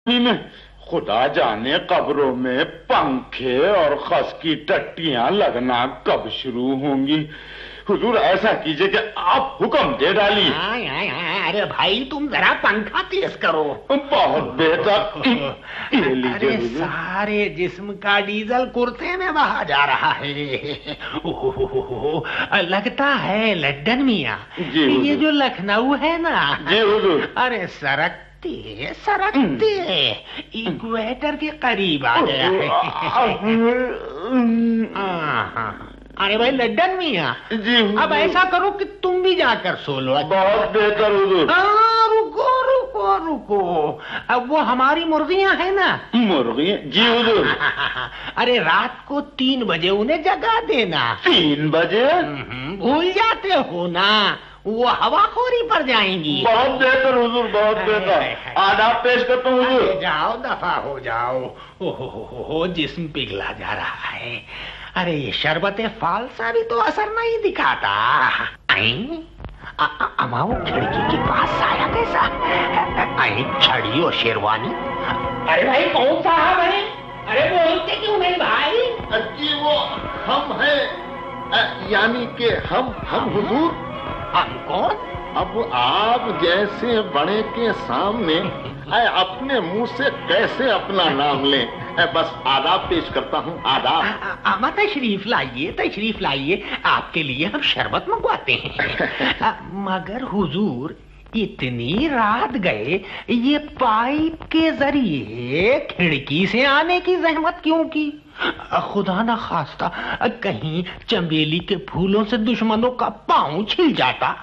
میں خدا جانے قبروں میں پنکھے اور خس کی ٹٹیاں لگنا کب شروع ہوں گی. حضور ایسا کیجئے کہ آپ حکم دے ڈالیے. ارے بھائی تم ذرا پنکھا تیز کرو. بہت بہتر. یہ لیجئے ارے سارے جسم کا ڈیزل کرتے میں بہا جا رہا ہے. لگتا ہے لڈن میاں یہ جو لکھنؤ ہے نا. جی حضور. ارے سرکتے ایکویٹر کے قریب آ گیا ہے. ارے بھائی لڈن میاں جی اب ایسا کرو کہ تم بھی جا کر سو لو. بہت بہتر حضور. رکو اب وہ ہماری مرغیاں ہیں نا. مرغیاں؟ جی حضور. ارے رات کو 3 بجے انہیں جگا دینا. 3 بجے؟ بھول جاتے ہو نا, وہ ہوا خوری پر جائیں گی. بہت بہتر حضور, بہت بہتر. آداب پیش کرتا ہوں حضور. جاؤ دفع ہو جاؤ. جسم پگھلا جا رہا ہے. ارے یہ شربت فالسا بھی تو اثر نہیں دکھاتا. اما وہ کھڑکی کے پاس سایہ کیسا؟ چھڑی اور شیروانی. ارے بھائی کون صاحب ہے؟ ارے بولتے کیوں نہیں بھائی؟ جی وہ ہم ہیں, یعنی کہ ہم حضور. ہم کون؟ اب آپ جیسے بڑے کے سامنے اپنے منہ سے کیسے اپنا نام لیں. بس آداب پیش کرتا ہوں, آداب. اما تشریف لائیے, آپ کے لیے ہم شربت منگواتے ہیں. مگر حضور اتنی رات گئے, یہ پائپ کے ذریعے کھڑکی سے آنے کی زحمت کیوں کی؟ خدا نہ خواستہ کہیں چنبیلی کے پھولوں سے دشمنوں کا پاؤں چھل جاتا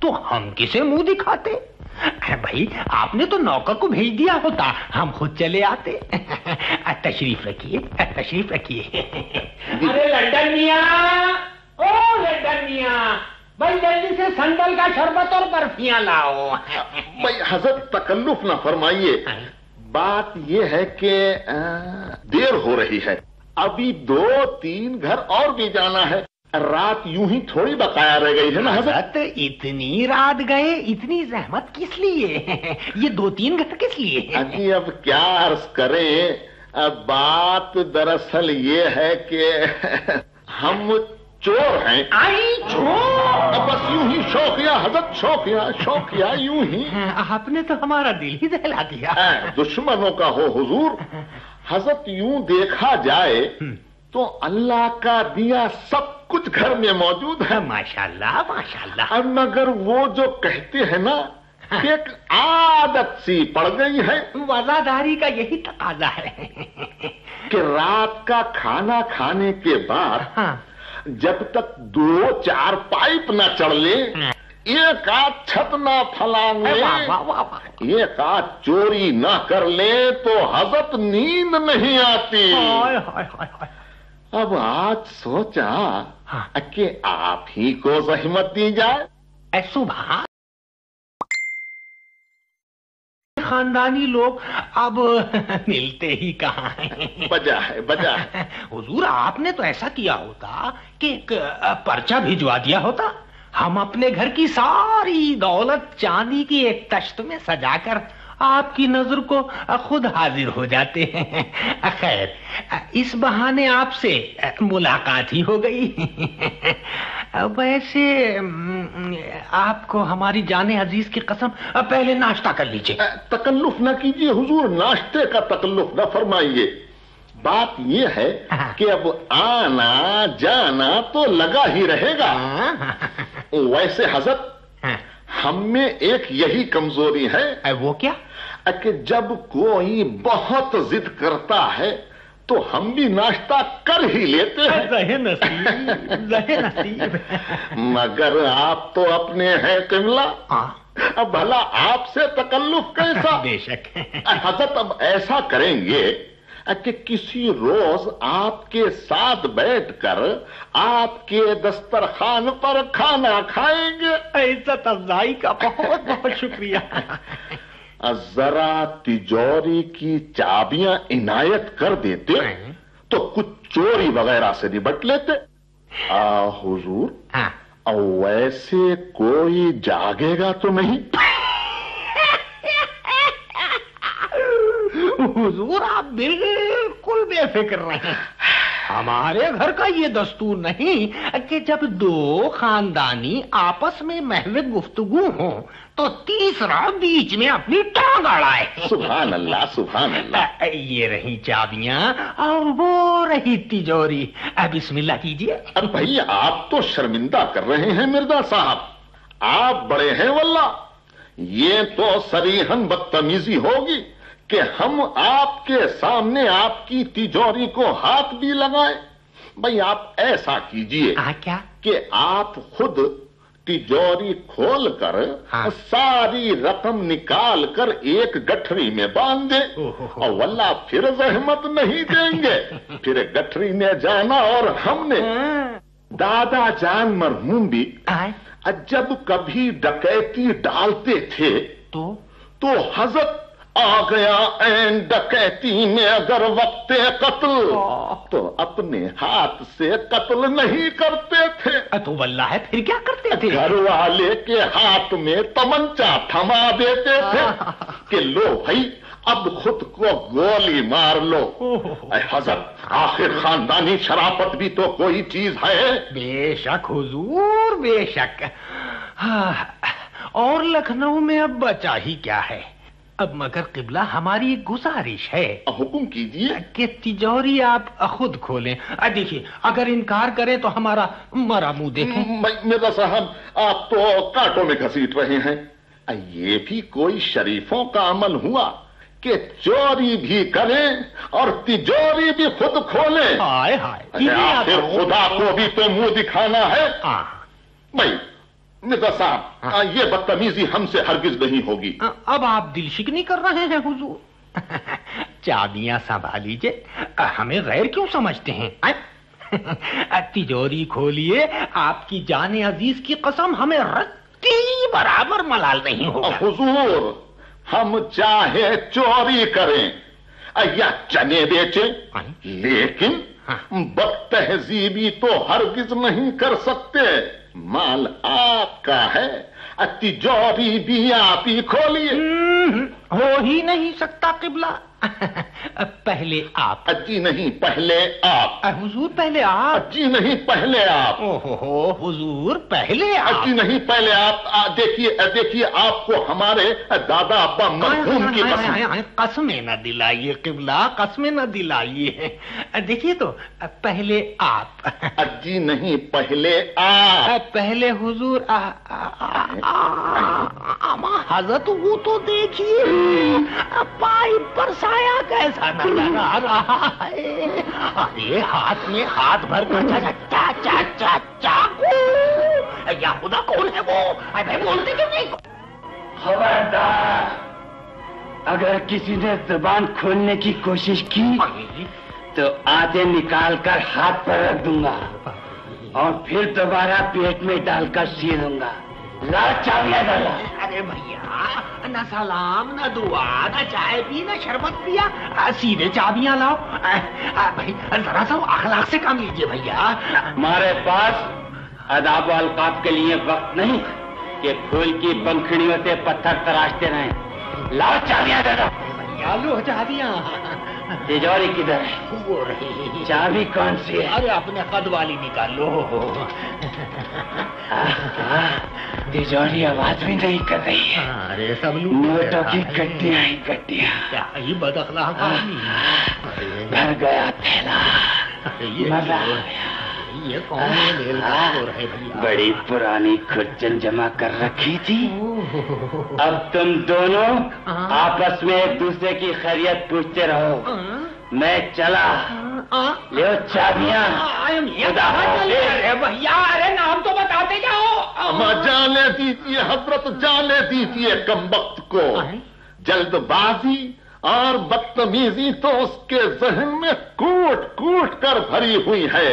تو ہم کسے منہ دکھاتے؟ بھائی آپ نے تو نوکر کو بھیج دیا ہوتا, ہم خود چلے آتے. تشریف رکھیے. ارے لنڈن میاں بھائی جلدی سے سنڈل کا شربت اور برفیاں لاؤ. بھائی حضرت تکلف نہ فرمائیے. بات یہ ہے کہ دیر ہو رہی ہے, ابھی 2-3 گھر اور بھی جانا ہے. رات یوں ہی تھوڑی بقایا رہ گئی ہے نا حضرت. اتنی رات گئے, اتنی زحمت کس لیے؟ یہ 2-3 گھر کس لیے؟ جی اب کیا عرض کریں, بات دراصل یہ ہے کہ ہم چور ہیں. چور؟ بس یوں ہی شوقیہ حضرت, شوقیہ یوں ہی. آپ نے تو ہمارا دل ہی دہلا دیا. دشمنوں کا ہو حضور. حضرت یوں دیکھا جائے تو اللہ کا دیا سب کچھ گھر میں موجود ہے. ماشاءاللہ. مگر وہ جو کہتے ہیں نا کہ ایک عادت سی پڑ گئی ہے. وفاداری کا یہی تقاضا ہے کہ رات کا کھانا کھانے کے بعد جب تک 2-4 پائپ نہ چڑھ لے, ایک آدھ چھت نہ پھلانگ لے, ایک آدھ چوری نہ کر لے تو حضرت نیند نہیں آتی. اب آج سوچا کہ آپ ہی کو زحمت دی جائے. صبح خاندانی لوگ اب ملتے ہی کہاں ہیں. بجا ہے. حضور آپ نے تو ایسا کیا ہوتا کہ ایک پرچہ بھجوا دیا ہوتا, ہم اپنے گھر کی ساری دولت چاندی کی ایک تشت میں سجا کر آپ کی نظر کو خود حاضر ہو جاتے ہیں. خیر اس بہانے آپ سے ملاقات ہی ہو گئی. ویسے آپ کو ہماری جان عزیز کی قسم پہلے ناشتہ کر لیجئے. تکلف نہ کیجئے حضور, ناشتے کا تکلف نہ فرمائیے. بات یہ ہے کہ اب آنا جانا تو لگا ہی رہے گا. ویسے حضرت ہم میں ایک یہی کمزوری ہے. وہ کیا؟ کہ جب کوئی بہت ضد کرتا ہے تو ہم بھی ناشتہ کر ہی لیتے ہیں. ذہن نصیب. مگر آپ تو اپنے ہیں قبلہ, اب بھلا آپ سے تکلف کیسا؟ بے شک. حضرت اب ایسا کریں گے کہ کسی روز آپ کے ساتھ بیٹھ کر آپ کے دسترخوان پر کھانا کھائیں گے. عزت افزائی کا بہت بہت شکریہ. ذرا تجوری کی چابیاں عنایت کر دیتے تو کچھ چوری وغیرہ سے نبٹ لیتے. حضور ویسے کوئی جاگے گا تو نہیں؟ हुजूर आप बिल्कुल बेफिक्र रहें, हमारे घर का ये दस्तूर नहीं कि जब दो खानदानी आपस में महज गुफ्तगू हो तो तीसरा बीच में अपनी टांग अड़ाए। सुभान अल्लाह, सुभान अल्लाह। ये रही चाबियां और वो रही तिजोरी, बिस्मिल्लाह कीजिए। अब भाई आप तो शर्मिंदा कर रहे हैं मिर्जा साहब, आप बड़े हैं वल्ला। ये तो सरीहन बदतमीजी होगी कि हम आपके सामने आपकी तिजोरी को हाथ भी लगाएं। भाई आप ऐसा कीजिए क्या कि आप खुद तिजोरी खोल कर सारी रकम निकाल कर एक गठरी में बांध दे, और वल्ला फिर जहमत नहीं देंगे। फिर गठरी में जाना, और हमने दादा जान मरहूम भी जब कभी डकैती डालते थे तो हजरत आ गया ऐन डकैती में अगर वक्ते कत्ल तो अपने हाथ से कत्ल नहीं करते थे। तो वल्लाह है फिर क्या करते थे? घर वाले के हाथ में तमंचा थमा देते थे कि लो भाई अब खुद को गोली मार लो। हजरत आखिर खानदानी शराफत भी तो कोई चीज है। बेशक हुजूर बेशक। और लखनऊ में अब बचा ही क्या है। अब मगर किबला हमारी एक गुजारिश है। हुक्म कीजिए। कि तिजोरी आप खुद खोलें। देखिए अगर इनकार करें तो हमारा मरा मुंह देखें। मेरा साहब आप तो कांटों में घसीट रहे हैं। ये भी कोई शरीफों का अमल हुआ कि चोरी भी करें और तिजोरी भी खुद खोलें। हाय हाय, फिर खुदा को भी तो मुंह दिखाना है। भाई मिर्जा साहब ये बदतमीजी हमसे हरगिज नहीं होगी। अब आप दिल शिकनी कर रहे हैं हुजूर। चाबियां संभाल लीजिए, हमें गैर क्यों समझते हैं। तिजोरी खोलिए, आपकी जाने अजीज की कसम हमें रत्ती बराबर मलाल नहीं होगा। हुजूर हम चाहे चोरी करें या चने बेचें, लेकिन बदतहजीबी तो हरगिज नहीं कर सकते। माल आपका है, तिजोरी भी आप ही खोलिए। हो ही नहीं सकता किबला। पहले आप। जी नहीं पहले आप। हुजूर पहले आप। जी नहीं पहले आप। ओहो हुजूर पहले आप। जी नहीं पहले आप। देखिए आपको हमारे दादा अब्बा मरहूम की कसमें न दिलाइए किबला, कसमें न दिलाइए। देखिए तो पहले आप। जी नहीं पहले आप। पहले हुजूर हजरत वो तो देखिए पाइप पर साया कैसा नजर आ रहा है। अरे हाथ में हाथ भर चाकू। या खुदा कौन है वो? भाई बोलते क्यों नहीं? खबरदार, अगर किसी ने जुबान खोलने की कोशिश की तो आधे निकाल कर हाथ पर रख दूंगा और फिर दोबारा पेट में डालकर सी दूंगा। ला चाबियां डाला। अरे भैया न सलाम न दुआ न चाय पी न शरबत पिया, सीधे चाबियां लाओ। भाई जरा सा अखलाक से काम लीजिए भैया। हमारे पास अदाब व अलकाब के लिए वक्त नहीं कि फूल की पंखुड़ियों से पत्थर तराशते रहें। लाओ चाबियां डालो। भैया लो चाबियां। तिजोरी किधर है? वो रही। चाबी कौन सी है? अरे अपने कद वाली निकाल लो। तिजोरी आवाज भी नहीं कर रही है। अरे सब नोटों की गड्डियां ही गड्डियां। क्या ही बदअखलाक आदमी। भर गया थैला। मजा आ गया। ये कौन है भैया? बड़ी पुरानी खुर्चन जमा कर रखी थी। अब तुम दोनों आपस में एक दूसरे की खैरियत पूछते रहो। मैं चला। ले चाबियां। भैया अरे नाम तो बताते जाओ। जाने दीजिए हजरत, जाने दीजिए कमबख्त को। जल्दबाजी और बदतमीजी तो उसके जहन में कूट कूट कर भरी हुई है।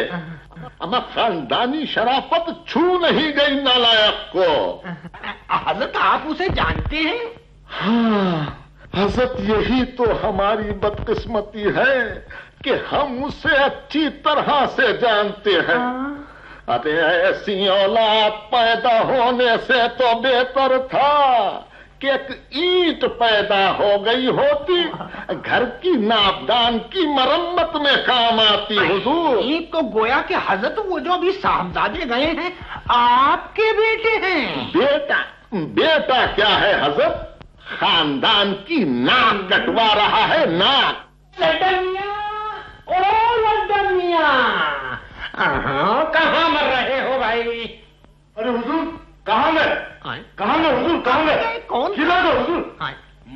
अमा खानदानी शराफत छू नहीं गई नालायक को। हजरत आप उसे जानते हैं? हाँ हजरत, यही तो हमारी बदकिस्मती है कि हम उसे अच्छी तरह से जानते हैं। अरे ऐसी औलाद पैदा होने से तो बेहतर था कि एक ईंट पैदा हो गई होती, घर की नापदान की मरम्मत में काम आती हुजूर। ये तो गोया के हजरत वो जो अभी साहबजादे गए हैं आपके बेटे हैं। बेटा बेटा क्या है हजरत, खानदान की नाक कटवा रहा है, नाक। लड्डन मियां, ओ लड्डन मियां, कहाँ मर रहे हो भाई? अरे हुजूर कहाँ गए, कहाँ गए हुजूर, कहाँ गए? कौन किधर गए हुजूर?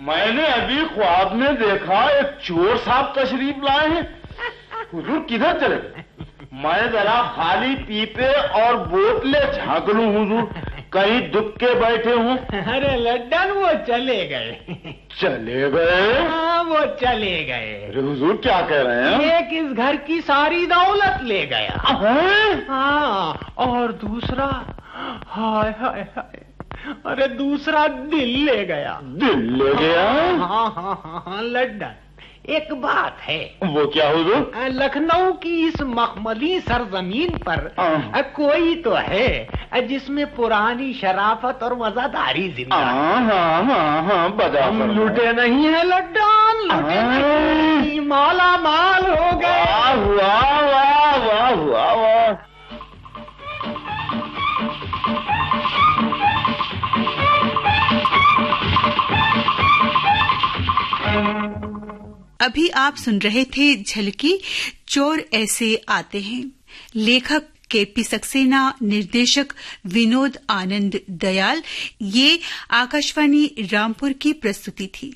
मैंने अभी ख्वाब में देखा एक चोर साहब तशरीफ लाए हैं। हुजूर किधर चले? मैं जरा खाली पीपे और बोतलें झांक लूं हुजूर, कहीं दुख के बैठे हूँ। अरे लड्डन वो चले गए। चले गए? हाँ वो चले गए। अरे हुजूर क्या कह रहे हैं? एक इस घर की सारी दौलत ले गया। हाँ, और दूसरा, हाय हाय हाय, अरे दूसरा दिल ले गया। दिल ले गया? हाँ हाँ हाँ हाँ लड्डन, एक बात है। वो क्या हुजूर? लखनऊ की इस मखमली सरजमीन पर कोई तो है जिसमें पुरानी शराफत और वफादारी जिंदा है। हम लुटे नहीं है लड्डन, लुटे नहीं, माला माल हो गए। वाह वाह वाह वाह वाह। अभी आप सुन रहे थे झलकी चोर ऐसे आते हैं। लेखक केपी सक्सेना, निर्देशक विनोद आनंद दयाल। ये आकाशवाणी रामपुर की प्रस्तुति थी।